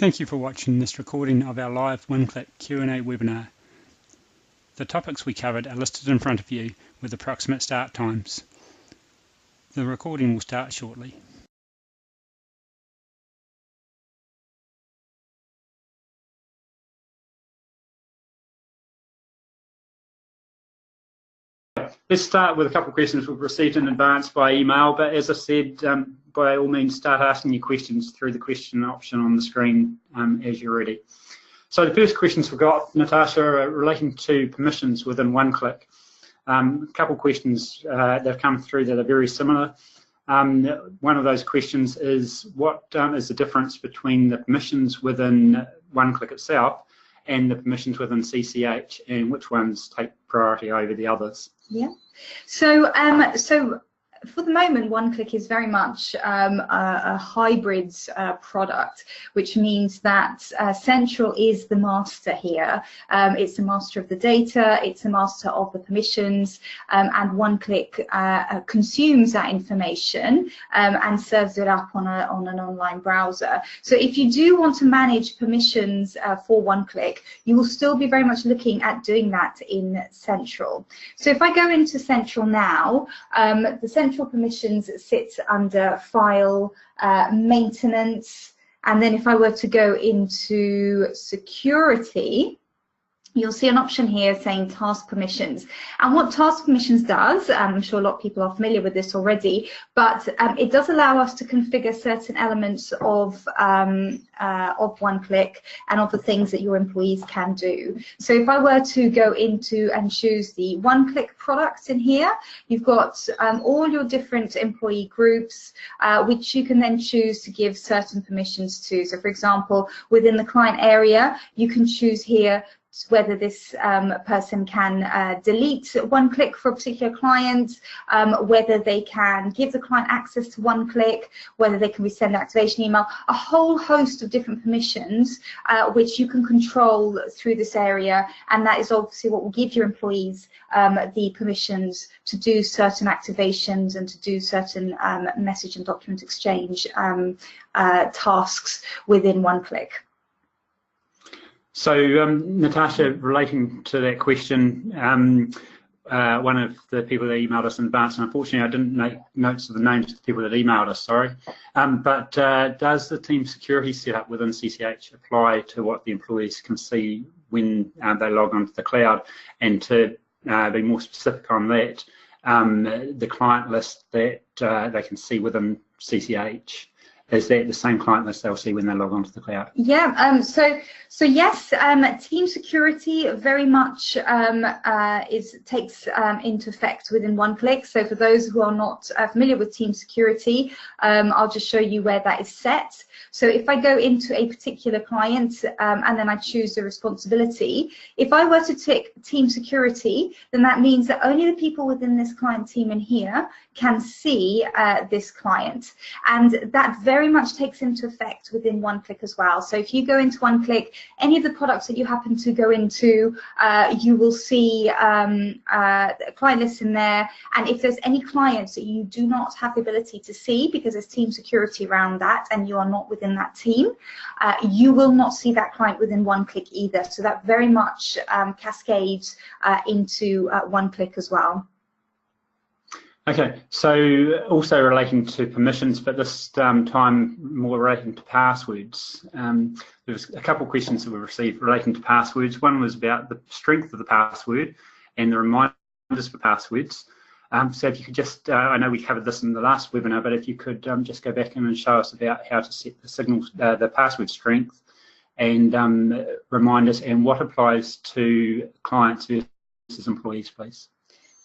Thank you for watching this recording of our live OneClick Q&A webinar. The topics we covered are listed in front of you with approximate start times. The recording will start shortly. Let's start with a couple of questions we've received in advance by email, but as I said, by all means start asking your questions through the question option on the screen as you're ready. So the first questions we've got, Natasha, are relating to permissions within OneClick. A couple of questions that have come through that are very similar. One of those questions is, what is the difference between the permissions within OneClick itself and the permissions within CCH, and which ones take priority over the others? Yeah, so for the moment, OneClick is very much a hybrid product, which means that Central is the master here. It's the master of the data, it's the master of the permissions, and OneClick consumes that information and serves it up on an online browser. So if you do want to manage permissions for OneClick, you will still be very much looking at doing that in Central. So if I go into Central now, the Central permissions sit under File, Maintenance, and then if I were to go into Security, you'll see an option here saying Task Permissions. And what Task Permissions does, I'm sure a lot of people are familiar with this already, but it does allow us to configure certain elements of OneClick and of the things that your employees can do. So if I were to go into and choose the OneClick products in here, you've got all your different employee groups, which you can then choose to give certain permissions to. So for example, within the client area, you can choose here whether this person can delete OneClick for a particular client, whether they can give the client access to OneClick, whether they can resend activation email, a whole host of different permissions which you can control through this area, and that is obviously what will give your employees the permissions to do certain activations and to do certain message and document exchange tasks within OneClick. So, Natasha, relating to that question, one of the people that emailed us in advance, and unfortunately I didn't make notes of the names of the people that emailed us, sorry, but does the team security setup within CCH apply to what the employees can see when they log onto the cloud? And to be more specific on that, the client list that they can see within CCH, is that the same client list they'll see when they log onto the cloud? Yeah, so yes, team security very much takes into effect within OneClick. So for those who are not familiar with team security, I'll just show you where that is set. So if I go into a particular client and then I choose the responsibility, if I were to tick team security, then that means that only the people within this client team in here can see this client. And that very much takes into effect within OneClick as well. So if you go into OneClick, any of the products that you happen to go into, you will see client lists in there. And if there's any clients that you do not have the ability to see because there's team security around that and you are not within that team, you will not see that client within OneClick either. So that very much cascades into OneClick as well. Okay, so also relating to permissions, but this time more relating to passwords. There's a couple of questions that we received relating to passwords. One was about the strength of the password and the reminders for passwords. So if you could just, I know we covered this in the last webinar, but if you could just go back in and show us about how to set the signals, the password strength and reminders, and what applies to clients versus employees, please.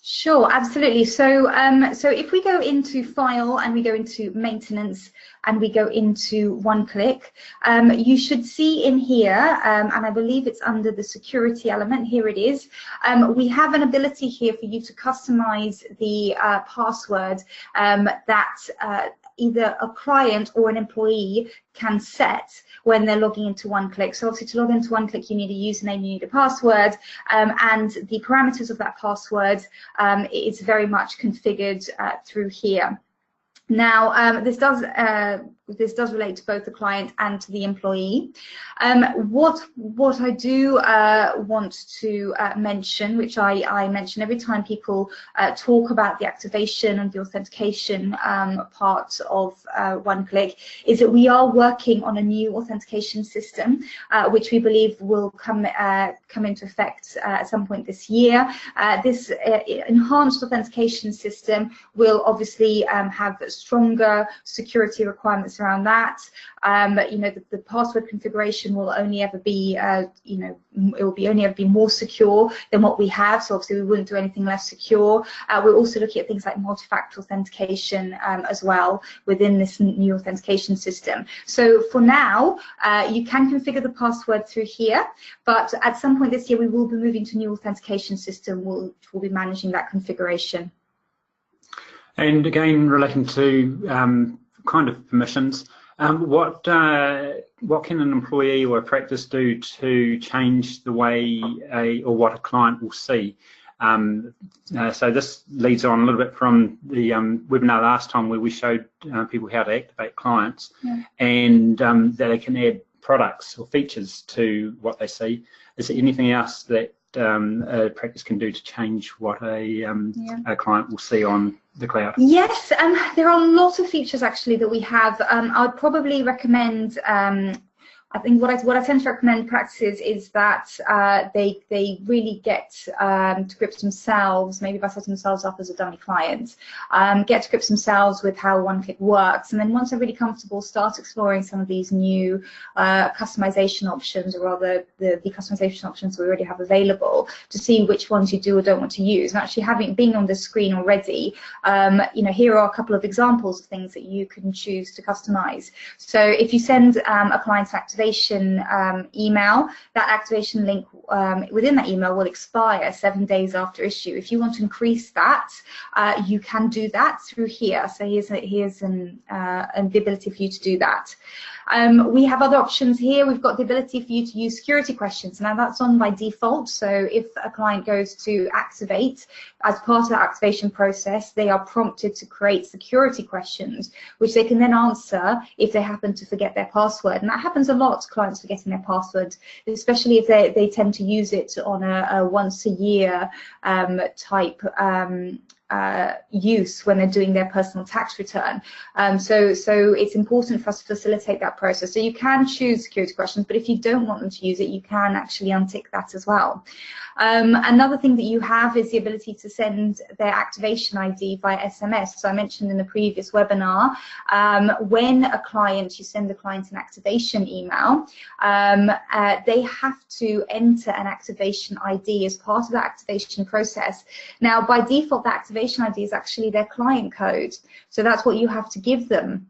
Sure, absolutely. So, so if we go into File and we go into Maintenance and we go into OneClick, you should see in here, and I believe it's under the security element, here it is, we have an ability here for you to customize the password that either a client or an employee can set when they're logging into OneClick. So obviously to log into OneClick, you need a username, you need a password, and the parameters of that password is very much configured through here. Now, this does this does relate to both the client and to the employee. What I do want to mention, which I mention every time people talk about the activation and the authentication part of OneClick, is that we are working on a new authentication system, which we believe will come into effect at some point this year. This enhanced authentication system will obviously have stronger security requirements around that. You know, the password configuration will only ever be, you know, it will be only ever be more secure than what we have. So obviously we wouldn't do anything less secure. We're also looking at things like multi-factor authentication as well within this new authentication system. So for now, you can configure the password through here, but at some point this year we will be moving to a new authentication system. We'll be managing that configuration. And again, relating to kind of permissions, what can an employee or a practice do to change the way or what a client will see? So this leads on a little bit from the webinar last time, where we showed people how to activate clients, and that they can add products or features to what they see. Is there anything else that a practice can do to change what a client will see on the cloud? Yes, there are a lot of features actually that we have. I'd probably recommend, I think what I tend to recommend practices is that they really get to grips themselves, maybe by setting themselves up as a dummy client, get to grips themselves with how OneClick works, and then once they're really comfortable, start exploring some of these new customization options, or rather the customization options we already have available, to see which ones you do or don't want to use. And actually being on the screen already, you know, here are a couple of examples of things that you can choose to customize. So if you send a client activation email, that activation link within that email will expire 7 days after issue. If you want to increase that, you can do that through here. So here's the ability for you to do that. We have other options here. We've got the ability for you to use security questions. Now that's on by default. So if a client goes to activate, as part of that activation process, they are prompted to create security questions, which they can then answer if they happen to forget their password. And that happens a lot, clients forgetting their password, especially if they tend to use it on a once a year type use when they're doing their personal tax return. So it's important for us to facilitate that process. So you can choose security questions, but if you don't want them to use it, you can actually untick that as well. Another thing that you have is the ability to send their activation ID via SMS. So I mentioned in the previous webinar, when you send the client an activation email, they have to enter an activation ID as part of the activation process. Now, by default, the activation ID is actually their client code. So that's what you have to give them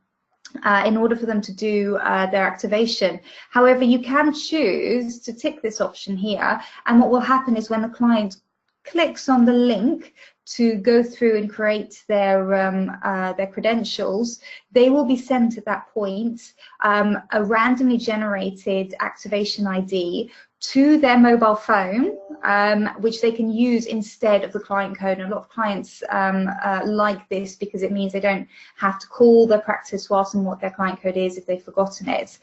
in order for them to do their activation. However, you can choose to tick this option here, and what will happen is when the client clicks on the link to go through and create their credentials, they will be sent at that point a randomly generated activation ID to their mobile phone, which they can use instead of the client code. And a lot of clients like this because it means they don't have to call their practice to ask them what their client code is if they've forgotten it.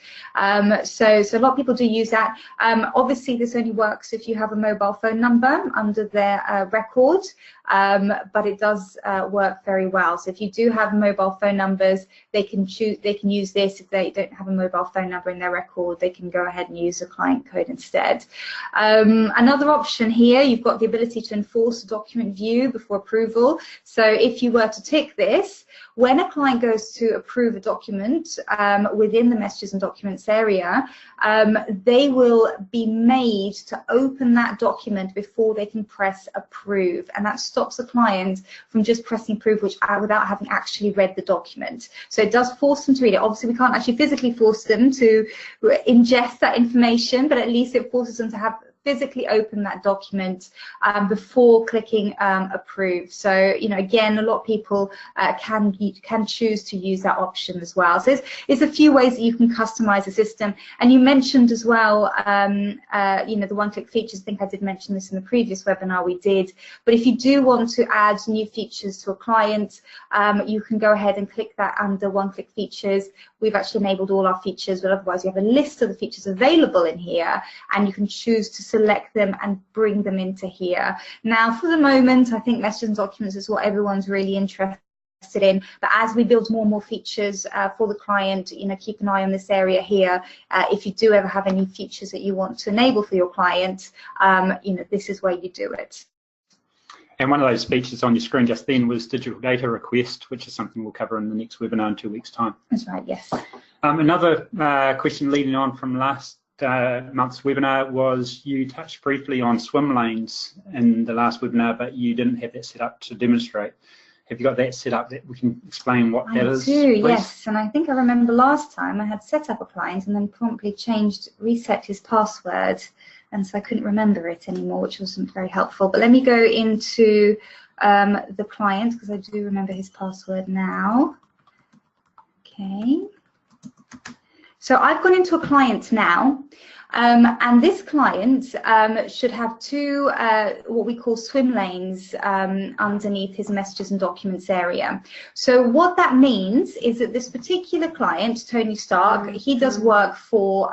So a lot of people do use that. Obviously, this only works if you have a mobile phone number under their record, but it does work very well. So if you do have mobile phone numbers, they can use this. If they don't have a mobile phone number in their record, they can go ahead and use the client code instead. Another option here, you've got the ability to enforce a document view before approval. So if you were to tick this, when a client goes to approve a document within the messages and documents area, they will be made to open that document before they can press approve, and that stops the client from just pressing approve without having actually read the document. So it does force them to read it. Obviously, we can't actually physically force them to ingest that information, but at least it forces them to have physically open that document before clicking approve. So, you know, again, a lot of people can choose to use that option as well. So it's a few ways that you can customize the system. And you mentioned as well, you know, the one-click features. I think I did mention this in the previous webinar we did. But if you do want to add new features to a client, you can go ahead and click that under one-click features. We've actually enabled all our features, but otherwise you have a list of the features available in here, and you can choose to select them and bring them into here. Now, for the moment, I think messages and documents is what everyone's really interested in, but as we build more and more features for the client, you know, keep an eye on this area here. If you do ever have any features that you want to enable for your client, you know, this is where you do it. And one of those features on your screen just then was digital data request, which is something we'll cover in the next webinar in 2 weeks' time. That's right, yes. Another question leading on from last month's webinar was you touched briefly on swim lanes in the last webinar, but you didn't have that set up to demonstrate. Have you got that set up that we can explain what that is? I do, yes. And I think I remember last time I had set up a client and then promptly reset his password. And so I couldn't remember it anymore, which wasn't very helpful. But let me go into the client, because I do remember his password now. Okay. So I've gone into a client now, and this client should have two what we call swim lanes underneath his messages and documents area. So what that means is that this particular client, Tony Stark, he does work for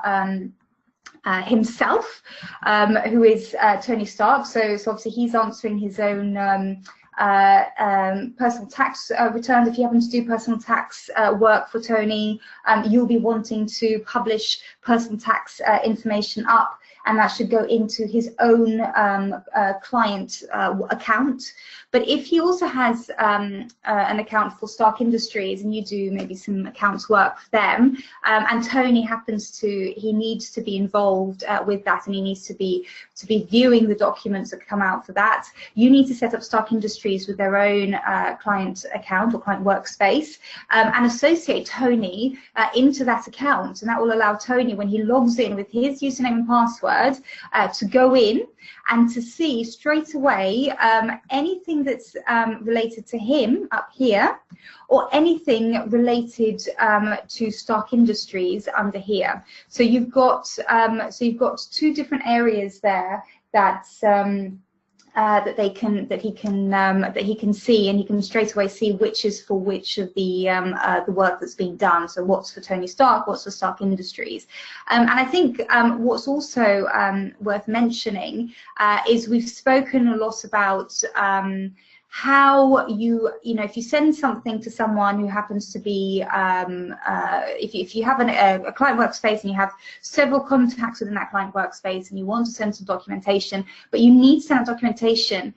himself, who is Tony Stark. So obviously he's answering his own personal tax returns. If you happen to do personal tax work for Tony, you'll be wanting to publish personal tax information up, and that should go into his own client account. But if he also has an account for Stark Industries, and you do maybe some accounts work for them, and Tony he needs to be involved with that, and he needs to be viewing the documents that come out for that, you need to set up Stark Industries with their own client account or client workspace, and associate Tony into that account, and that will allow Tony, when he logs in with his username and password, to go in and to see straight away anything that's related to him up here, or anything related to Stark Industries under here. So you've got two different areas there that he can see, and he can straight away see which is for which of the work that's being done. So what's for Tony Stark, what's for Stark Industries. And I think what's also worth mentioning is we've spoken a lot about how you know, if you send something to someone who happens to be, if you have a client workspace and you have several contacts within that client workspace and you want to send some documentation, but you need to send documentation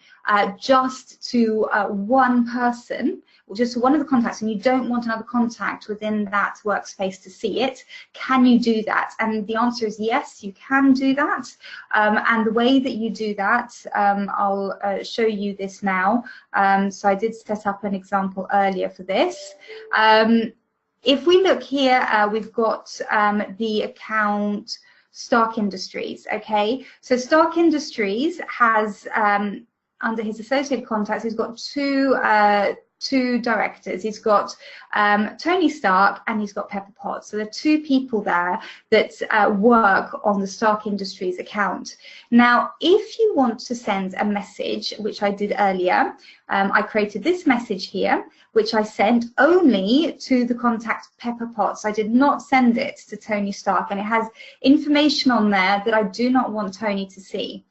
just to one person, or just to one of the contacts, and you don't want another contact within that workspace to see it, can you do that? And the answer is yes, you can do that. And the way that you do that, I'll show you this now. So I did set up an example earlier for this. If we look here, we've got the account Stark Industries, okay? So Stark Industries has, under his associated contacts, he's got two directors. He's got Tony Stark and he's got Pepper Potts. So there are two people there that work on the Stark Industries account. Now, if you want to send a message, which I did earlier, I created this message here, which I sent only to the contact Pepper Potts. I did not send it to Tony Stark, and it has information on there that I do not want Tony to see.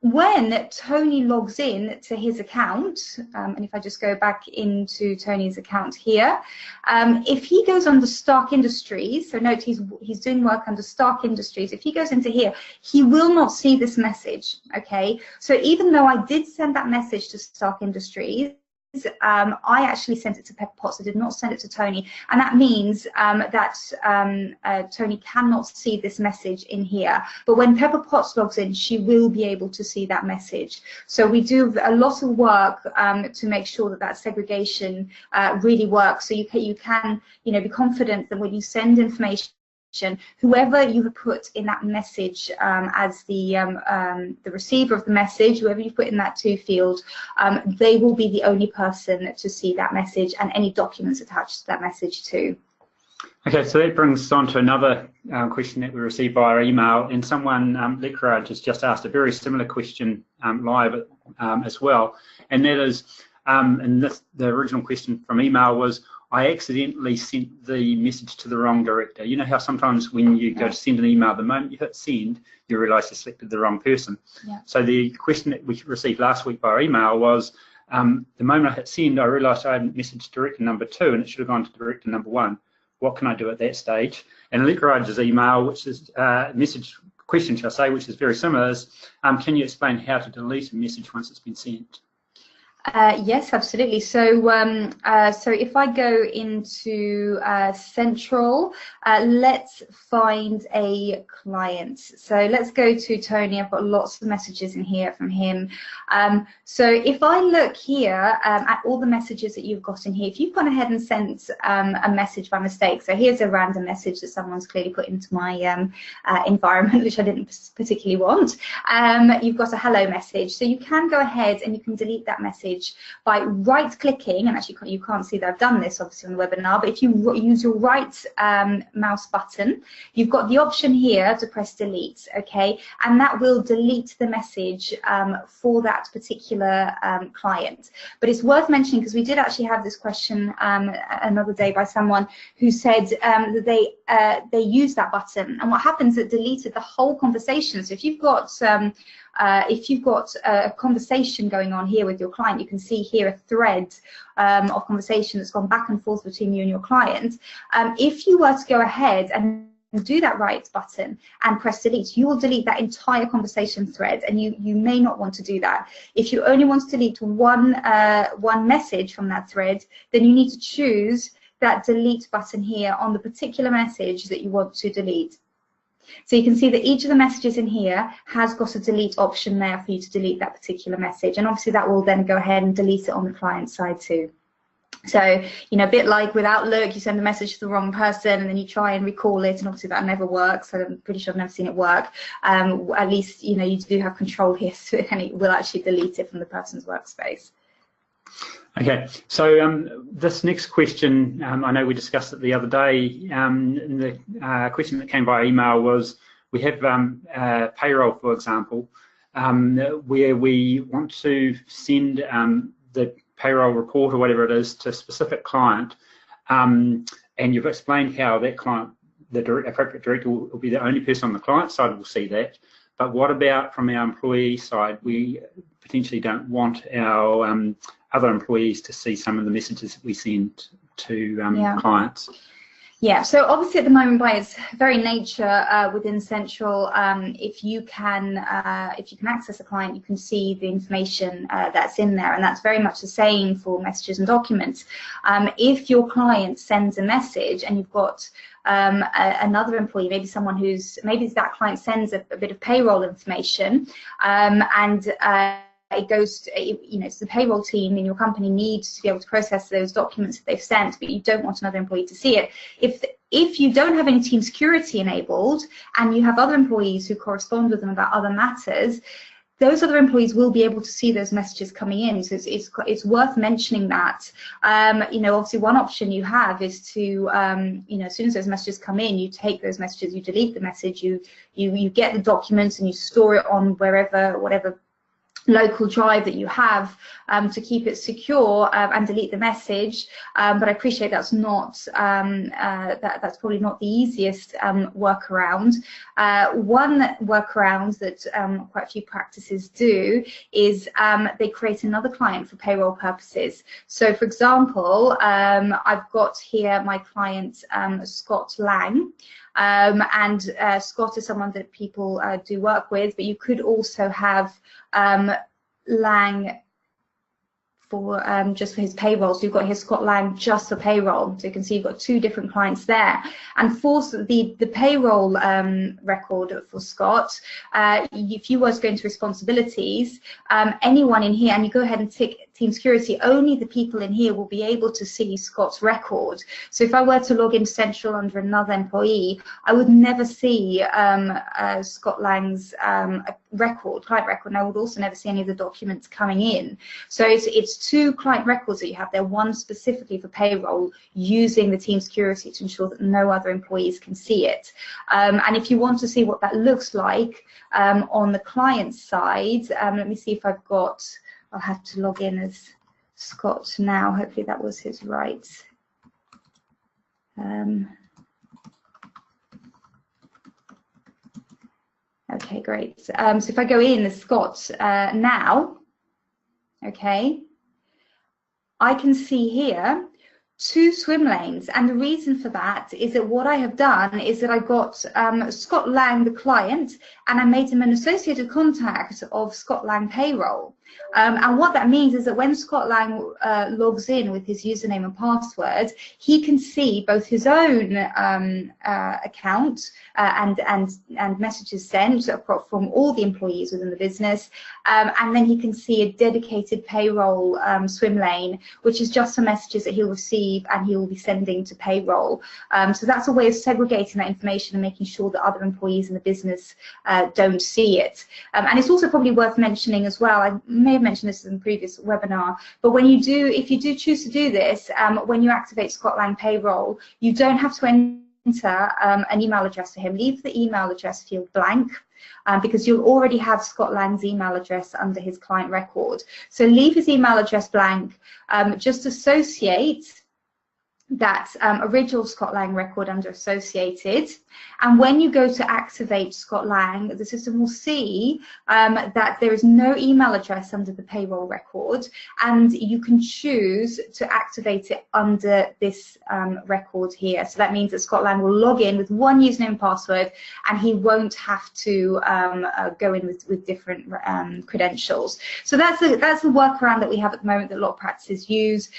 When Tony logs in to his account, and if I just go back into Tony's account here, if he goes under Stark Industries, so note he's doing work under Stark Industries, if he goes into here, he will not see this message, okay? So even though I did send that message to Stark Industries, I actually sent it to Pepper Potts. I did not send it to Tony, and that means that Tony cannot see this message in here. But when Pepper Potts logs in, she will be able to see that message. So we do a lot of work to make sure that that segregation really works. So you can be confident that when you send information whoever you have put in that message as the receiver of the message, whoever you put in that to field, they will be the only person to see that message and any documents attached to that message too. Okay, so that brings us on to another question that we received via email, and someone, Lecraj, has just asked a very similar question live as well, and that is, the original question from email was, I accidentally sent the message to the wrong director. You know how sometimes when you go to send an email, the moment you hit send, you realise you selected the wrong person. Yeah. So the question that we received last week by email was, the moment I hit send, I realised I had messaged director number 2 and it should have gone to director number 1. What can I do at that stage? And Lecraj's email, which is message question, shall I say, which is very similar, is, can you explain how to delete a message once it's been sent? Yes, absolutely. So, so if I go into Central, let's find a client. So let's go to Tony. I've got lots of messages in here from him. So if I look here at all the messages that you've got in here, if you've gone ahead and sent a message by mistake, so here's a random message that someone's clearly put into my environment, which I didn't particularly want. You've got a hello message. So you can go ahead and you can delete that message by right-clicking, and actually you can't see that I've done this obviously on the webinar, but if you use your right mouse button, you've got the option here to press delete, okay, and that will delete the message for that particular client. But it's worth mentioning, because we did actually have this question another day by someone who said that they used that button, and what happens is it deleted the whole conversation. So if you've got a conversation going on here with your client, you can see here a thread of conversation that's gone back and forth between you and your client. If you were to go ahead and do that right button and press delete, you will delete that entire conversation thread, and you may not want to do that. If you only want to delete one message from that thread, then you need to choose that delete button here on the particular message that you want to delete. So you can see that each of the messages in here has got a delete option there for you to delete that particular message, and obviously that will then go ahead and delete it on the client side too. So, you know, a bit like with Outlook, you send a message to the wrong person and then you try and recall it, and obviously that never works. So I'm pretty sure I've never seen it work. At least, you know, you do have control here, so and it will actually delete it from the person's workspace. Okay, so this next question, I know we discussed it the other day. The question that came by email was, we have payroll, for example, where we want to send the payroll report or whatever it is to a specific client, and you've explained how that client, the appropriate director, will be the only person on the client side will see that. But what about from our employee side? We potentially don't want our other employees to see some of the messages that we send to clients. Yeah, so obviously at the moment, by its very nature within Central, if you can access a client, you can see the information that's in there, and that's very much the same for messages and documents. If your client sends a message and you've got another employee, maybe someone maybe that client sends a bit of payroll information, and it goes to, you know, so the payroll team in your company needs to be able to process those documents that they've sent, but you don't want another employee to see it. If you don't have any team security enabled and you have other employees who correspond with them about other matters, those other employees will be able to see those messages coming in. So it's worth mentioning that. You know, obviously one option you have is to, you know, as soon as those messages come in, you take those messages, you delete the message, you get the documents and you store it on whatever local drive that you have to keep it secure, and delete the message. But I appreciate that's not that's probably not the easiest workaround. One workaround that quite a few practices do is they create another client for payroll purposes. So for example, I've got here my client Scott Lang. And Scott is someone that people do work with, but you could also have Lang just for his payroll. So you've got here Scott Lang just for payroll. So you can see you've got two different clients there. And for the payroll record for Scott, if you were to go into responsibilities, anyone in here, and you go ahead and tick Team Security, only the people in here will be able to see Scott's record. So if I were to log into Central under another employee, I would never see Scott Lang's client record, and I would also never see any of the documents coming in. So it's two client records that you have there, one specifically for payroll, using the Team Security to ensure that no other employees can see it. And if you want to see what that looks like on the client side, let me see if I've got, I'll have to log in as Scott now. Hopefully that was his right. Okay, great. So if I go in as Scott now, okay, I can see here two swim lanes, and the reason for that is that what I have done is that I got Scott Lang, the client, and I made him an associated contact of Scott Lang payroll. And what that means is that when Scott Lang logs in with his username and password, he can see both his own account and messages sent from all the employees within the business, and then he can see a dedicated payroll swim lane, which is just for messages that he'll receive and he will be sending to payroll. So that's a way of segregating that information and making sure that other employees in the business don't see it. And it's also probably worth mentioning as well, I may have mentioned this in the previous webinar, but when you do, if you do choose to do this, when you activate Scott Lang payroll, you don't have to enter an email address for him. Leave the email address field blank, because you'll already have Scott Lang's email address under his client record. So leave his email address blank, just associate that original Scott Lang record under associated, and when you go to activate Scott Lang, the system will see that there is no email address under the payroll record, and you can choose to activate it under this record here. So that means that Scott Lang will log in with one username and password, and he won't have to go in with different credentials. So that's the workaround that we have at the moment that a lot of practices use.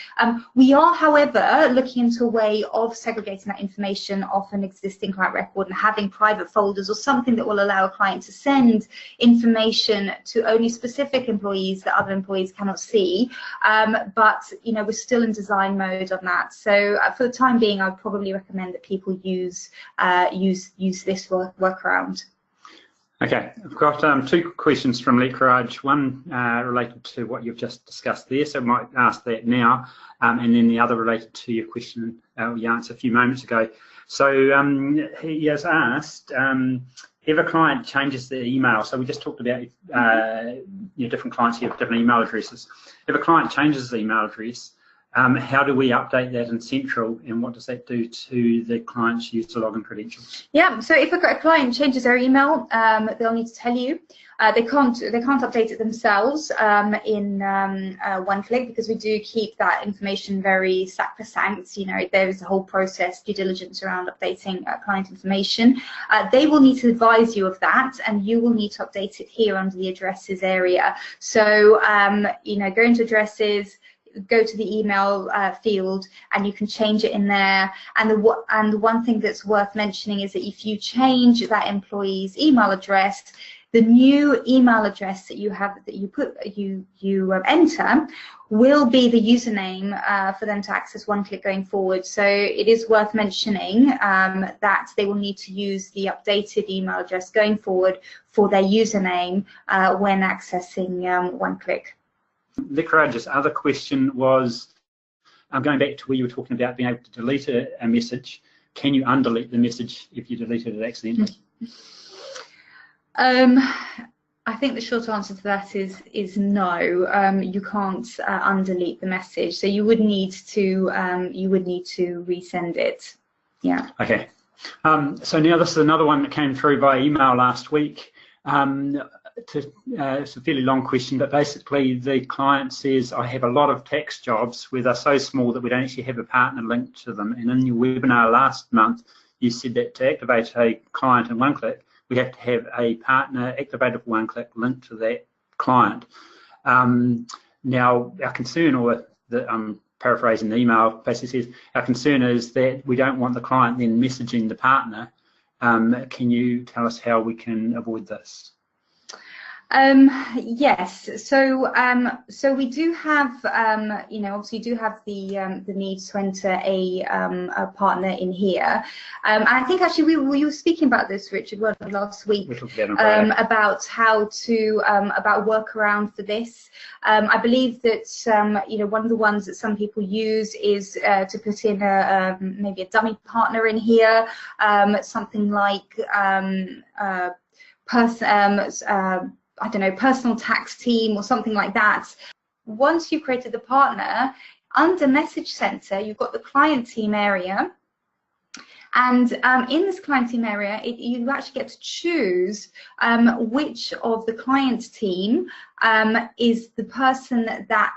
We are, however, looking into a way of segregating that information off an existing client record and having private folders or something that will allow a client to send information to only specific employees that other employees cannot see. But you know, we're still in design mode on that. So for the time being, I'd probably recommend that people use this workaround. Okay, I've got two questions from Lekraj. One related to what you've just discussed there, so I might ask that now, and then the other related to your question you answered a few moments ago. So he has asked, if a client changes their email, so we just talked about different clients here have different email addresses. If a client changes the email address, how do we update that in Central, and what does that do to the client's user login credentials? Yeah, so if a client changes their email, they'll need to tell you. They can't update it themselves in OneClick, because we do keep that information very sacrosanct. You know, there is a whole process, due diligence around updating client information. They will need to advise you of that, and you will need to update it here under the addresses area. So you know, go into addresses, go to the email field, and you can change it in there. And the one thing that's worth mentioning is that if you change that employee's email address, the new email address that you have, that you enter, will be the username for them to access OneClick going forward. So it is worth mentioning that they will need to use the updated email address going forward for their username when accessing OneClick. Likraj's other question was, going back to where you were talking about being able to delete a message. Can you undelete the message if you deleted it accidentally? I think the short answer to that is no. You can't undelete the message, so you would need to resend it. Yeah. Okay. So now this is another one that came through by email last week. It's a fairly long question, but basically the client says, I have a lot of tax jobs where they're so small that we don't actually have a partner linked to them. And in your webinar last month, you said that to activate a client in OneClick, we have to have a partner activated for OneClick linked to that client. Now, our concern, or I'm paraphrasing the email, basically says, our concern is that we don't want the client then messaging the partner. Can you tell us how we can avoid this? Yes, so we do have, obviously you do have the need to enter a partner in here. And I think actually we were speaking about this, Richard, last week, about how to, about workaround for this. I believe that, one of the ones that some people use is to put in maybe a dummy partner in here, something like I don't know, personal tax team or something like that. Once you've created the partner, under Message Center, you've got the client team area. And in this client team area, you actually get to choose which of the client team is the person that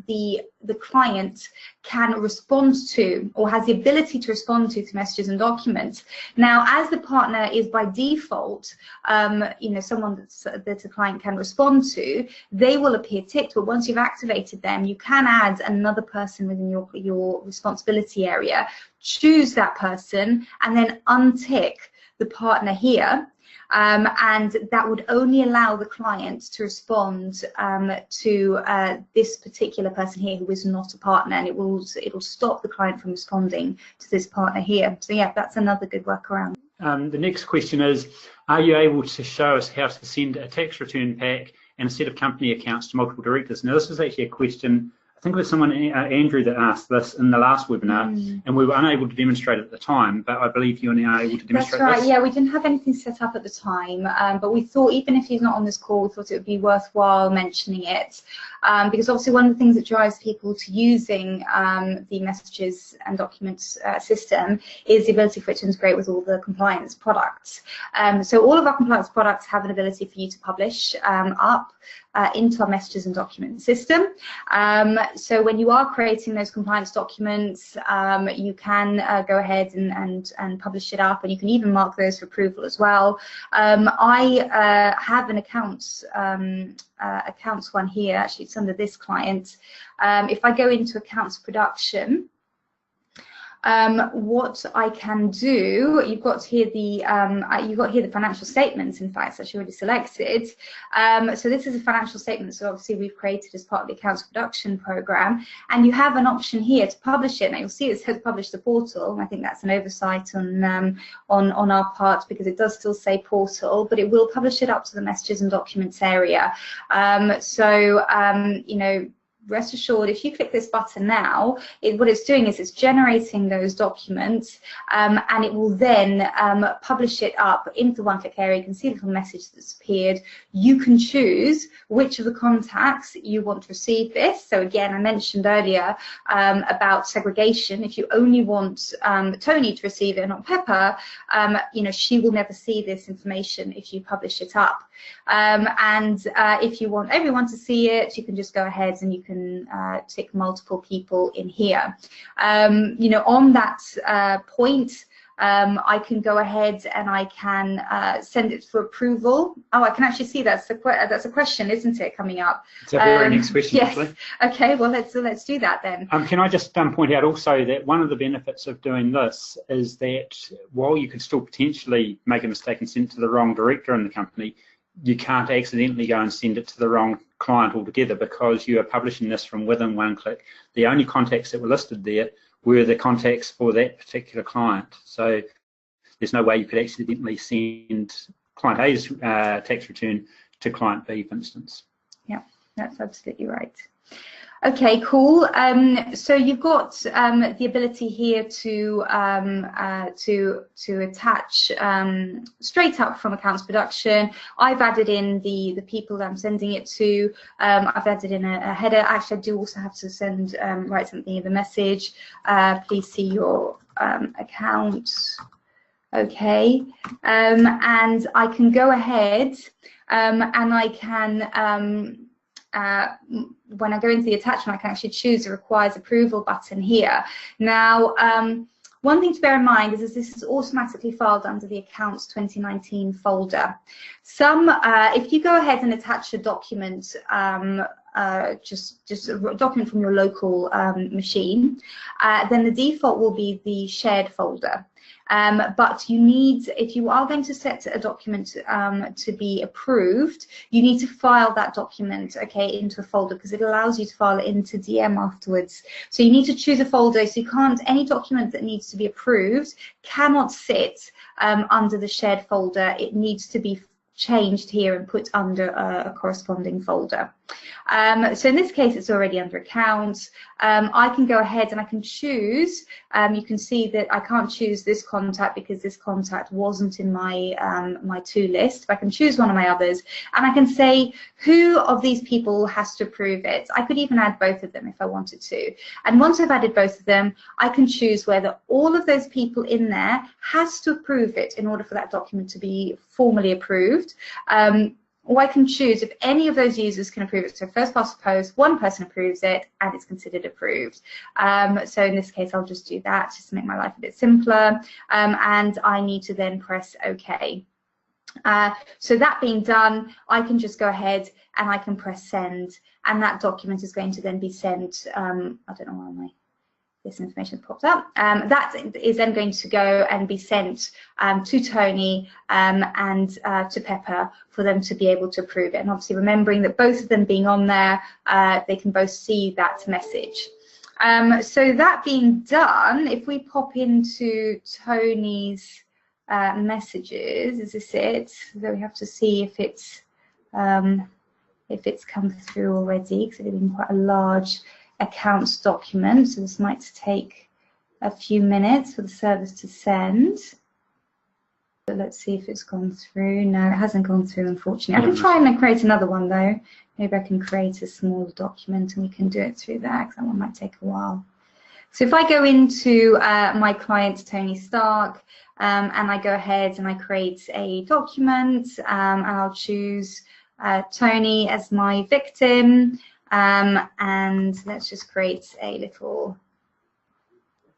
the client can respond to, or has the ability to respond to messages and documents. Now, as the partner is by default, someone that a client can respond to, they will appear ticked. But once you've activated them, you can add another person within your responsibility area, choose that person, and then untick the partner here. And that would only allow the client to respond to this particular person here who is not a partner, and it'll stop the client from responding to this partner here. So yeah, that's another good workaround. The next question is, are you able to show us how to send a tax return pack and a set of company accounts to multiple directors? Now, this was actually a question, I think it was someone, Andrew, that asked this in the last webinar, and we were unable to demonstrate it at the time, but I believe you're now able to demonstrate this. That's right, yeah, we didn't have anything set up at the time, but we thought, even if he's not on this call, we thought it would be worthwhile mentioning it, because obviously one of the things that drives people to using the messages and documents system is the ability for it to integrate with all the compliance products. So all of our compliance products have an ability for you to publish up into our messages and document system. So when you are creating those compliance documents, you can go ahead and publish it up, and you can even mark those for approval as well. I have an accounts one here. Actually, it's under this client. If I go into accounts production, what I can do, you've got here the financial statements. In fact, it's actually already selected. So this is a financial statement. So obviously we've created as part of the accounts production program, and you have an option here to publish it. Now you'll see it says publish to portal. And I think that's an oversight on our part, because it does still say portal, but it will publish it up to the messages and documents area. Rest assured, if you click this button now, what it's doing is it's generating those documents, and it will then publish it up into the OneClick area. You can see the little message that's appeared. You can choose which of the contacts you want to receive this. So again, I mentioned earlier about segregation. If you only want Tony to receive it and not Pepper, she will never see this information if you publish it up. And if you want everyone to see it, you can just go ahead and you can tick multiple people in here. On that point, I can go ahead and I can send it for approval. Oh, I can actually see that's a question, isn't it, coming up? It's a very next question, yes. Actually. Okay, well, let's do that then. Can I just point out also that one of the benefits of doing this is that while you could still potentially make a mistake and send it to the wrong director in the company, you can't accidentally go and send it to the wrong client altogether, because you are publishing this from within OneClick. The only contacts that were listed there were the contacts for that particular client. So there's no way you could accidentally send client A's tax return to client B, for instance. Yeah, that's absolutely right. Okay, cool. So you've got the ability here to attach straight up from accounts production. I've added in the people that I'm sending it to. I've added in a header. Actually, I do also have to write something in the message. Please see your account. Okay, and I can go ahead and I can. When I go into the attachment, I can actually choose the requires approval button here. Now, One thing to bear in mind is this is automatically filed under the Accounts 2019 folder. If you go ahead and attach a document, just a document from your local machine, then the default will be the shared folder. But you need, if you are going to set a document to be approved, you need to file that document, okay, into a folder, because it allows you to file it into DM afterwards. So you need to choose a folder. So you can't, any document that needs to be approved cannot sit under the shared folder. It needs to be changed here and put under a corresponding folder. So in this case, it's already under accounts. I can go ahead and I can choose. You can see that I can't choose this contact because this contact wasn't in my my to list. But I can choose one of my others, and I can say who of these people has to approve it. I could even add both of them if I wanted to. And once I've added both of them, I can choose whether all of those people in there has to approve it in order for that document to be formally approved. Or I can choose if any of those users can approve it. So first past the post, one person approves it and it's considered approved. So in this case, I'll just do that just to make my life a bit simpler. And I need to then press OK. So that being done, I can just go ahead and I can press send, and that document is going to then be sent. I don't know why this information has popped up. That is then going to go and be sent to Tony and to Pepper for them to be able to approve it. And obviously remembering that both of them being on there, they can both see that message. So that being done, if we pop into Tony's messages, is this it? So we have to see if it's come through already, because it's been quite a large accounts document, so this might take a few minutes for the service to send. But let's see if it's gone through. No, it hasn't gone through, unfortunately. I can try and create another one though. Maybe I can create a small document and we can do it through there, because that one might take a while. So if I go into my client Tony Stark and I go ahead and I create a document, and I'll choose Tony as my victim. And let's just create a little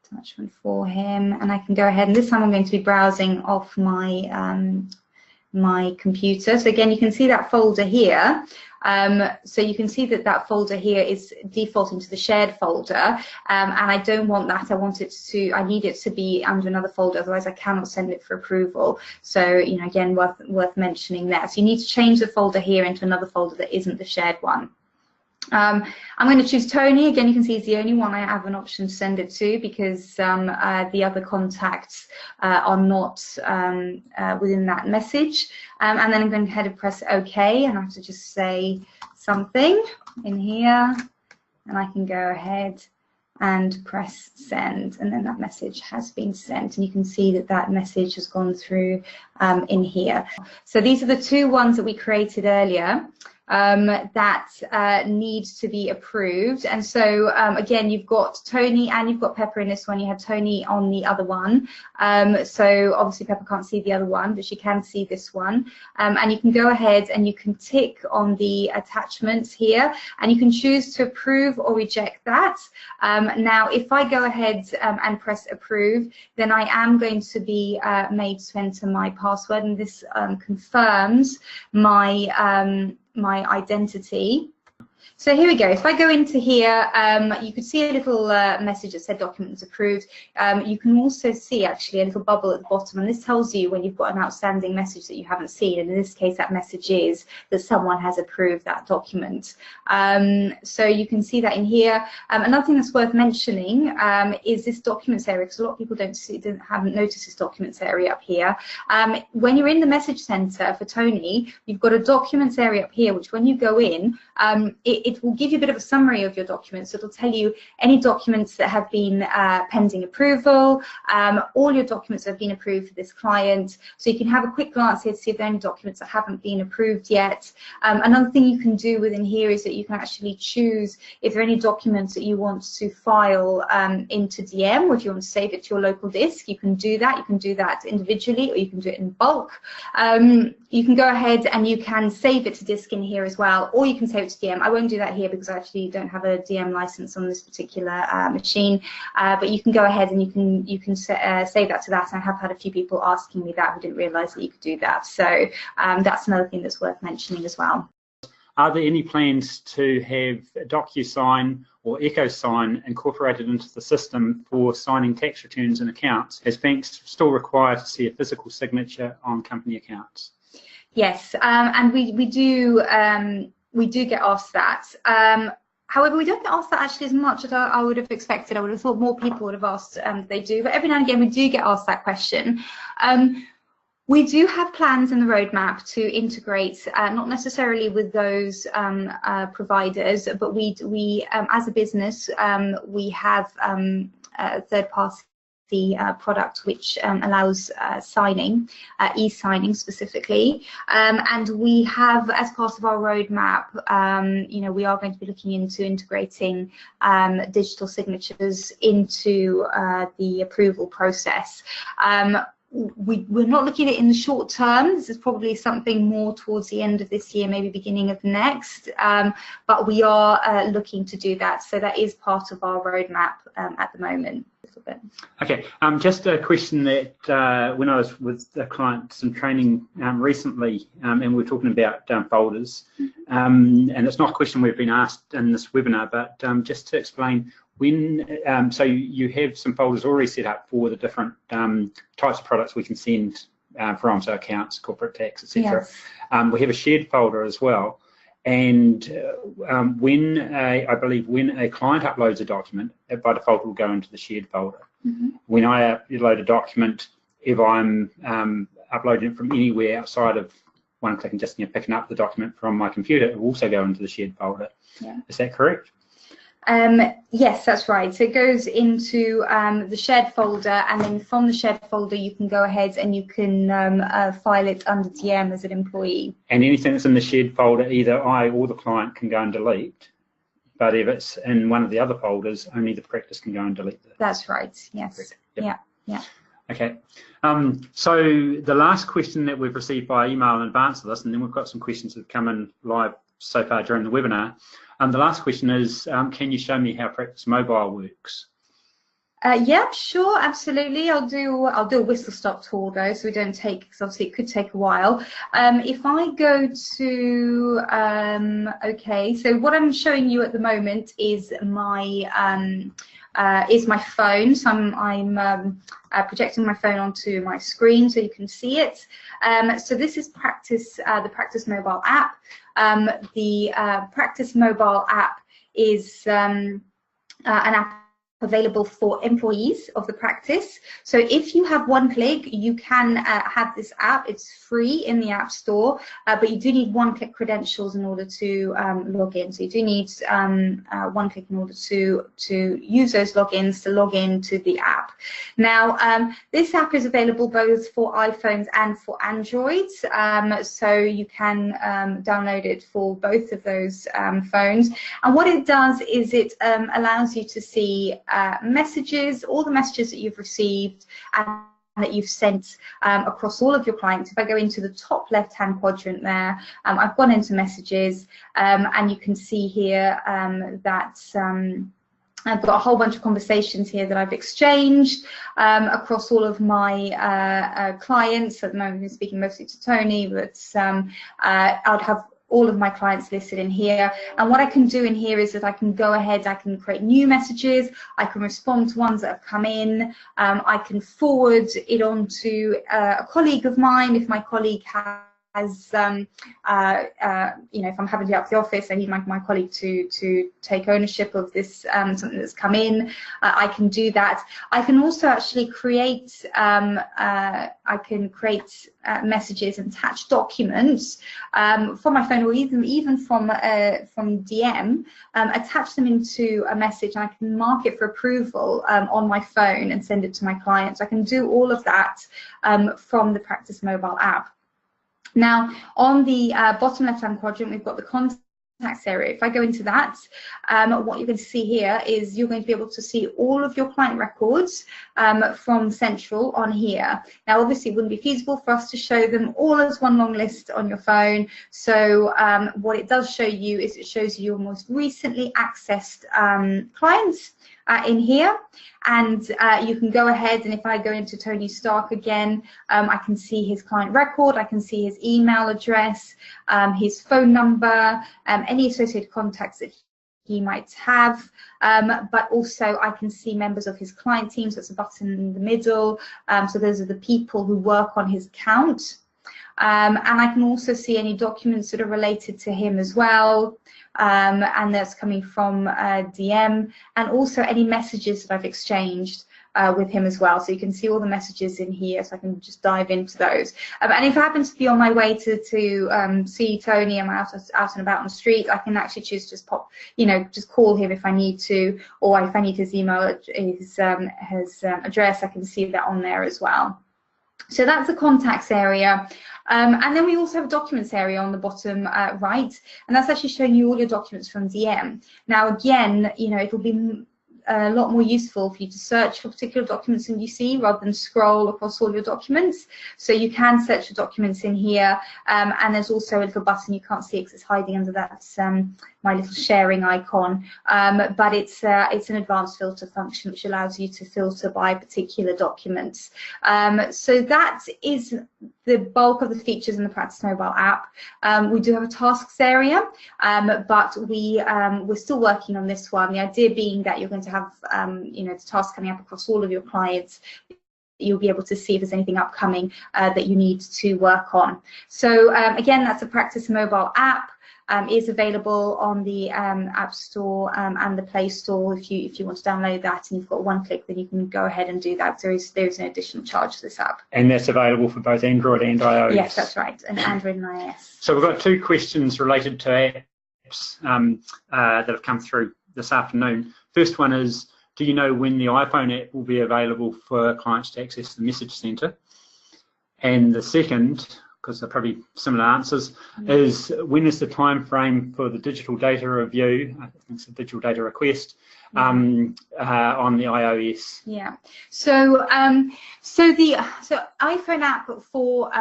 attachment for him, and I can go ahead, and this time I'm going to be browsing off my my computer. So again, you can see that folder here. So you can see that that folder here is defaulting to the shared folder, and I don't want that. I need it to be under another folder, otherwise I cannot send it for approval. So, you know, again, worth mentioning that. So you need to change the folder here into another folder that isn't the shared one. I'm going to choose Tony. Again, you can see he's the only one I have an option to send it to, because the other contacts are not within that message. And then I'm going to head and press OK, and I have to just say something in here, and I can go ahead and press send, and then that message has been sent, and you can see that that message has gone through in here. So these are the two ones that we created earlier that needs to be approved. And so again, you've got Tony and you've got Pepper in this one. You have Tony on the other one. So obviously Pepper can't see the other one, but she can see this one. And you can go ahead and you can tick on the attachments here, and you can choose to approve or reject that. Now, if I go ahead and press approve, then I am going to be made to enter my password, and this confirms my my identity. So here we go. If I go into here, you could see a little message that said documents approved. You can also see actually a little bubble at the bottom, and this tells you when you've got an outstanding message that you haven't seen, and in this case that message is that someone has approved that document. So you can see that in here. Another thing that's worth mentioning is this documents area, because a lot of people haven't noticed this documents area up here. When you're in the message center for Tony, you've got a documents area up here, which when you go in, it will give you a bit of a summary of your documents. It'll tell you any documents that have been pending approval, all your documents that have been approved for this client. So you can have a quick glance here to see if there are any documents that haven't been approved yet. Another thing you can do within here is that you can actually choose if there are any documents that you want to file into DM, or if you want to save it to your local disk, you can do that. You can do that individually, or you can do it in bulk. You can go ahead and you can save it to disk in here as well, or you can save it to DM. I won't won't do that here because I actually don't have a DM license on this particular machine. But you can go ahead and you can save that to that. And I have had a few people asking me that who didn't realise that you could do that. So that's another thing that's worth mentioning as well. Are there any plans to have DocuSign or EchoSign incorporated into the system for signing tax returns and accounts, as banks still require to see a physical signature on company accounts? Yes, and we do get asked that. However, we don't get asked that actually as much as I would have expected. I would have thought more people would have asked. They do, but every now and again we do get asked that question. We do have plans in the roadmap to integrate, not necessarily with those providers, but we as a business, we have a third-party product which allows signing, e-signing specifically, and we have, as part of our roadmap, we are going to be looking into integrating digital signatures into the approval process. We're not looking at it in the short term. This is probably something more towards the end of this year, maybe beginning of next, but we are looking to do that. So that is part of our roadmap at the moment. Okay, just a question that when I was with a client, some training recently, and we were talking about folders, and it's not a question we've been asked in this webinar, but just to explain, when so you have some folders already set up for the different types of products we can send from, so accounts, corporate tax, etc. Yes. We have a shared folder as well, and when I believe when a client uploads a document, it by default will go into the shared folder. When I upload a document, if I'm uploading it from anywhere outside of OneClick and just picking up the document from my computer, it will also go into the shared folder. Yeah. Is that correct? Yes, that's right. So it goes into the shared folder, and then from the shared folder you can go ahead and you can file it under DM as an employee. And anything that's in the shared folder, either I or the client can go and delete, but if it's in one of the other folders, only the practice can go and delete it. That's right, yes. Yep. Yeah. Okay, so the last question that we've received by email in advance of this, and then we've got some questions that have come in live so far during the webinar. The last question is, can you show me how Practice Mobile works? Yeah, sure, absolutely. I'll do a whistle-stop tour though, so we don't take, because obviously it could take a while. If I go to, okay, so what I'm showing you at the moment is my phone. So I'm projecting my phone onto my screen so you can see it. So this is Practice, the Practice Mobile app. The Practice Mobile app is an app available for employees of the practice. So if you have OneClick, you can have this app. It's free in the App Store, but you do need OneClick credentials in order to log in. So you do need OneClick in order to use those logins to log in to the app. Now, this app is available both for iPhones and for Android. So you can download it for both of those phones. And what it does is it allows you to see messages, all the messages that you've received and that you've sent across all of your clients. If I go into the top left-hand quadrant there, I've gone into messages, and you can see here that I've got a whole bunch of conversations here that I've exchanged across all of my clients. At the moment, I'm speaking mostly to Tony, but I'd have all of my clients listed in here. And what I can do in here is that I can go ahead, I can create new messages, I can respond to ones that have come in, I can forward it on to a colleague of mine if my colleague has, if I'm having to be out of the office, I need my colleague to take ownership of this, something that's come in, I can do that. I can also actually create, messages and attach documents from my phone, or even from DM, attach them into a message, and I can mark it for approval on my phone and send it to my clients. I can do all of that from the Practice Mobile app. Now, on the bottom left-hand quadrant, we've got the contact area. If I go into that, what you're going to see here is you're going to be able to see all of your client records from Central on here. Now, obviously, it wouldn't be feasible for us to show them all as one long list on your phone. So what it does show you is it shows you your most recently accessed clients in here, and you can go ahead, and if I go into Tony Stark again, I can see his client record, I can see his email address, his phone number, any associated contacts that he might have, but also I can see members of his client team, so it's a button in the middle, so those are the people who work on his account. And I can also see any documents that are related to him as well, and that's coming from DM, and also any messages that I've exchanged with him as well. So you can see all the messages in here, so I can just dive into those. And if I happen to be on my way to see Tony, I'm out and about on the street, I can actually choose just pop, just call him if I need to, or if I need his email, his address, I can see that on there as well. So that's the contacts area. And then we also have a documents area on the bottom right, and that's actually showing you all your documents from DM. Now, again, it will be a lot more useful for you to search for particular documents in UC rather than scroll across all your documents. So you can search for documents in here, and there's also a little button, you can't see it because it's hiding under that my little sharing icon, but it's an advanced filter function which allows you to filter by particular documents. So that is the bulk of the features in the Practice Mobile app. We do have a tasks area, but we're still working on this one. The idea being that you're going to have the tasks coming up across all of your clients. You'll be able to see if there's anything upcoming that you need to work on. So again, that's a Practice Mobile app. Is available on the App Store and the Play Store. If you want to download that and you've got OneClick, then you can go ahead and do that. There is an additional charge for this app. And that's available for both Android and iOS? Yes, that's right, and Android and iOS. So we've got two questions related to apps that have come through this afternoon. First one is, do you know when the iPhone app will be available for clients to access the message center? And the second, because they're probably similar answers, is when is the time frame for the digital data review, I think it's a digital data request, on the iOS? Yeah, so so iPhone app for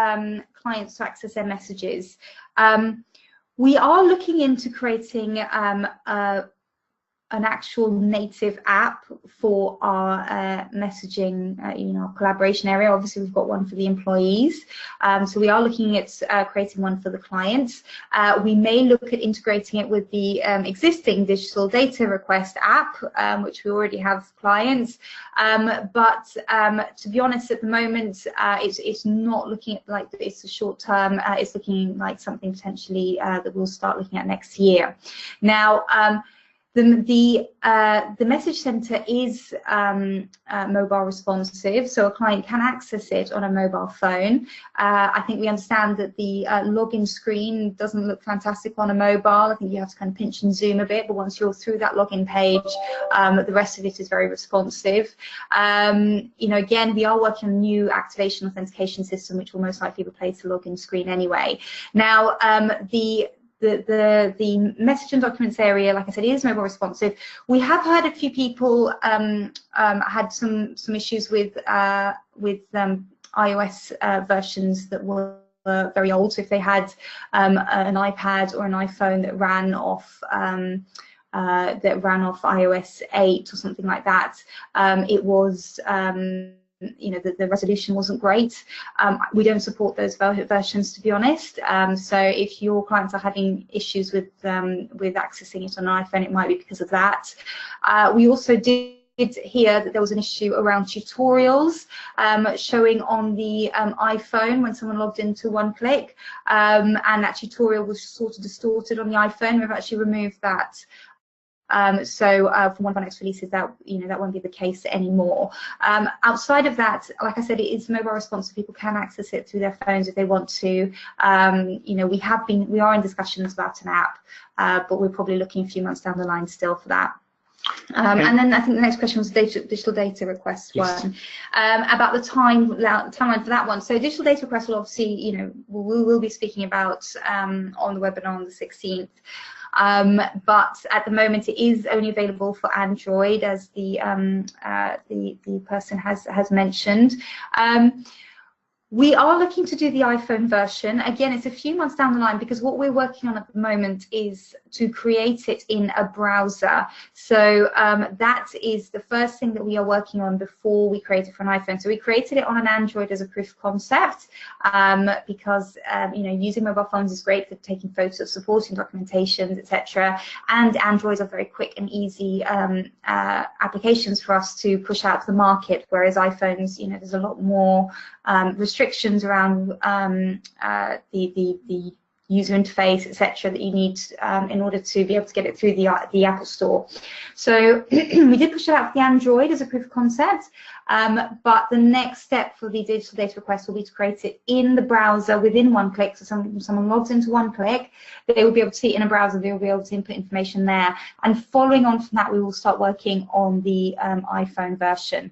clients to access their messages. We are looking into creating an actual native app for our messaging, our collaboration area. Obviously, we've got one for the employees, so we are looking at creating one for the clients. We may look at integrating it with the existing digital data request app, which we already have clients. But to be honest, at the moment, it's not looking at like it's a short term. It's looking like something potentially that we'll start looking at next year. Now. The message center is mobile responsive, so a client can access it on a mobile phone. I think we understand that the login screen doesn't look fantastic on a mobile. I think you have to kind of pinch and zoom a bit, but once you're through that login page, the rest of it is very responsive. Again, we are working on a new activation authentication system, which will most likely replace the login screen anyway. Now, the message and documents area, like I said, is mobile responsive. We have heard a few people had some issues with iOS versions that were very old. So if they had an iPad or an iPhone that ran off iOS 8 or something like that, it was the resolution wasn't great. We don't support those versions, to be honest. So if your clients are having issues with accessing it on an iPhone, it might be because of that. We also did hear that there was an issue around tutorials showing on the iPhone when someone logged into OneClick, and that tutorial was sort of distorted on the iPhone. We've actually removed that. So for one of our next releases, that won't be the case anymore. Outside of that, like I said, it is mobile responsive. People can access it through their phones if they want to. We are in discussions about an app, but we're probably looking a few months down the line still for that. And then I think the next question was digital data request one, about the timeline for that one. So digital data request will obviously, you know, we'll be speaking about on the webinar on the 16th. But at the moment it is only available for Android, as the person has mentioned. We are looking to do the iPhone version. Again, it's a few months down the line, because what we're working on at the moment is to create it in a browser. So that is the first thing that we are working on before we create it for an iPhone. So we created it on an Android as a proof of concept, because you know, using mobile phones is great for taking photos, supporting documentations, etc. And Androids are very quick and easy applications for us to push out to the market, whereas iPhones, you know, there's a lot more restrictions around the user interface, etc., that you need in order to be able to get it through the Apple Store. So we did push it out for the Android as a proof of concept, but the next step for the digital data request will be to create it in the browser within OneClick. So someone logs into OneClick, they will be able to see it in a browser, they will be able to input information there. And following on from that, we will start working on the iPhone version.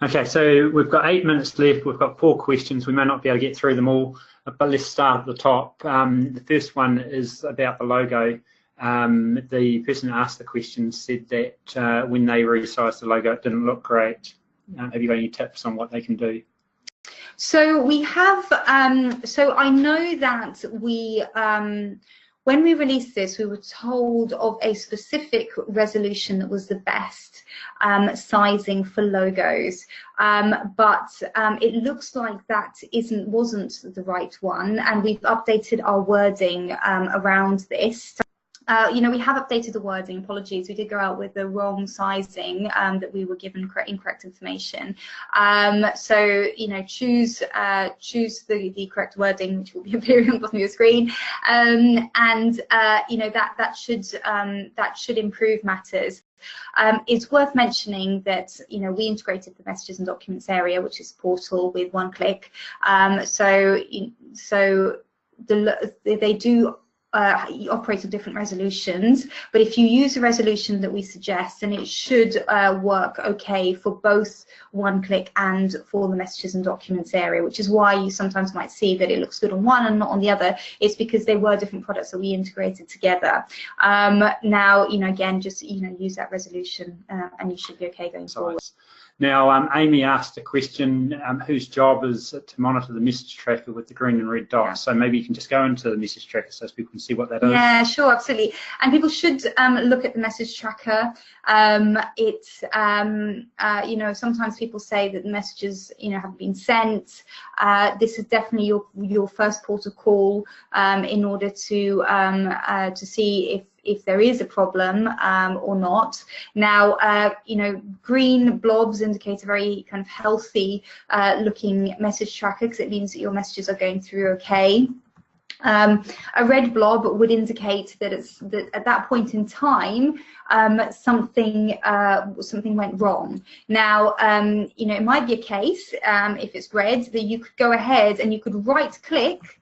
Okay, so we've got 8 minutes left. We've got 4 questions. We may not be able to get through them all, but let's start at the top. The first one is about the logo. The person who asked the question said that when they resized the logo, it didn't look great. Have you got any tips on what they can do? So we have, so I know that we, when we released this, we were told of a specific resolution that was the best sizing for logos, but it looks like that wasn't the right one, and we've updated our wording around this. You know, we have updated the wording. Apologies, we did go out with the wrong sizing, that we were given incorrect information. So, you know, choose the correct wording, which will be appearing on the bottom of your screen, and you know, that should improve matters. It's worth mentioning that, you know, we integrated the messages and documents area, which is portal, with OneClick. So they do operate on different resolutions, but if you use a resolution that we suggest, then it should work okay for both OneClick and for the messages and documents area, which is why you sometimes might see that it looks good on one and not on the other. It's because they were different products that we integrated together. Now, you know, again, just, you know, use that resolution and you should be okay going forward. Now, Amy asked a question, whose job is to monitor the message tracker with the green and red dots? So maybe you can just go into the message tracker so people can see what that is. Yeah, sure, absolutely. And people should look at the message tracker. It's, you know, sometimes people say that the messages, you know, have been sent. This is definitely your first port of call in order to see if there is a problem or not. Now, you know, green blobs indicate a very kind of healthy looking message tracker, because it means that your messages are going through okay. A red blob would indicate that at that point in time something went wrong. Now, you know, it might be a case if it's red that you could go ahead and you could right click.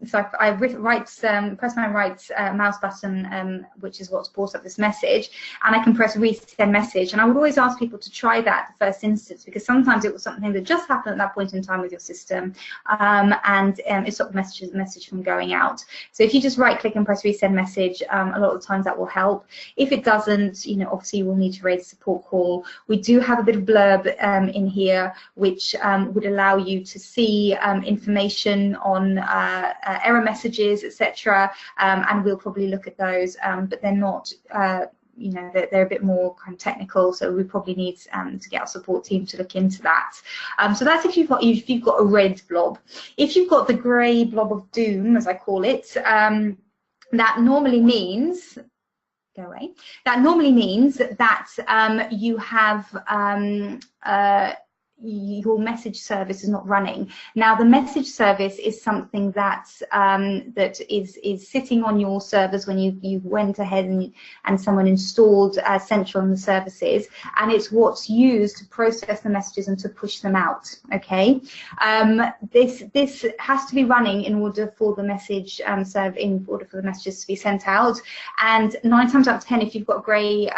So I press my right mouse button, which is what's brought up this message, and I can press resend message. And I would always ask people to try that the first instance, because sometimes it was something that just happened at that point in time with your system, and it stopped the message from going out. So if you just right click and press resend message, a lot of the times that will help. If it doesn't, you know, obviously you will need to raise a support call. We do have a bit of blurb in here, which would allow you to see information on error messages, etc., and we'll probably look at those, but they're not, you know, they're a bit more kind of technical, so we probably need to get our support team to look into that. So that's if you've got a red blob. If you've got the grey blob of doom, as I call it, that normally means, go away, that normally means that you have your message service is not running. Now, the message service is something that that is sitting on your servers when you went ahead and someone installed Central on the services, and it's what's used to process the messages and to push them out. Okay, this has to be running in order for the message in order for the messages to be sent out. And 9 times out of 10, if you've got a grey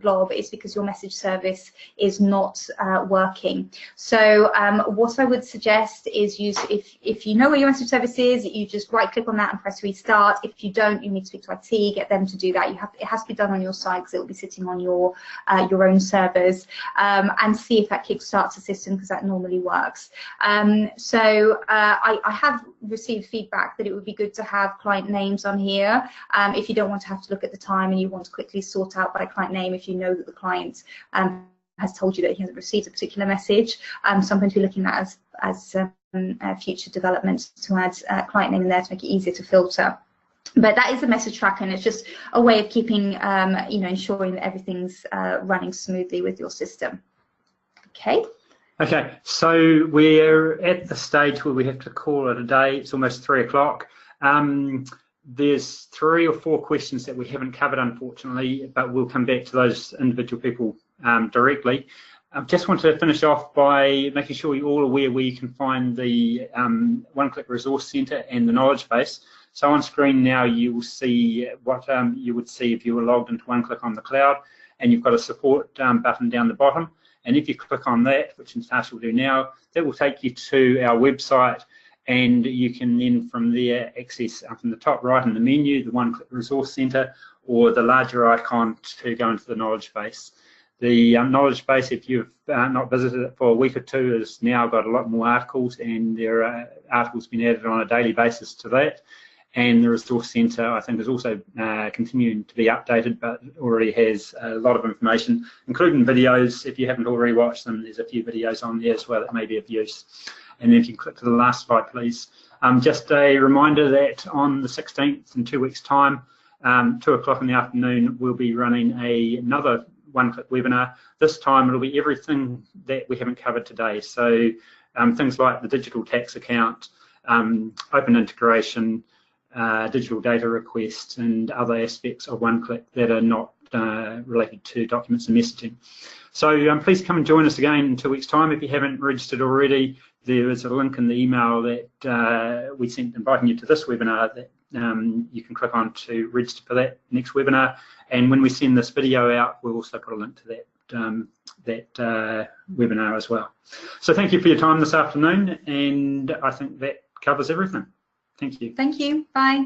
blob, it's because your message service is not working. So what I would suggest is if you know where your message service is, you just right click on that and press restart. If you don't, you need to speak to IT, get them to do that. It has to be done on your site because it will be sitting on your own servers, and see if that kickstarts the system, because that normally works. So I have received feedback that it would be good to have client names on here if you don't want to have to look at the time and you want to quickly sort out by client name if you know that the client has told you that he hasn't received a particular message. So I'm going to be looking at as future developments to add client name in there to make it easier to filter. But that is a message tracker, and it's just a way of keeping, ensuring that everything's running smoothly with your system. Okay. Okay, so we're at the stage where we have to call it a day. It's almost 3 o'clock. There's 3 or 4 questions that we haven't covered, unfortunately, but we'll come back to those individual people directly. I just want to finish off by making sure you're all aware where you can find the OneClick Resource Centre and the knowledge base. So on screen now you will see what you would see if you were logged into OneClick on the cloud, and you've got a support button down the bottom. And if you click on that, which Natasha will do now, that will take you to our website, and you can then from there access up in the top right in the menu the OneClick Resource Centre, or the larger icon to go into the knowledge base. The knowledge base, if you've not visited it for a week or 2, has now got a lot more articles, and there are articles being added on a daily basis to that. And the Resource Centre, I think, is also continuing to be updated, but already has a lot of information, including videos. If you haven't already watched them, there's a few videos on there as well that may be of use. And if you click to the last slide, please. Just a reminder that on the 16th, in 2 weeks' time, 2 o'clock in the afternoon, we'll be running another OneClick webinar. This time it'll be everything that we haven't covered today. So things like the digital tax account, open integration, digital data requests, and other aspects of OneClick that are not related to documents and messaging. So please come and join us again in 2 weeks' time. If you haven't registered already, there is a link in the email that we sent inviting you to this webinar that you can click on to register for that next webinar. And when we send this video out, we'll also put a link to that webinar as well. So thank you for your time this afternoon, and I think that covers everything. Thank you. Thank you. Bye.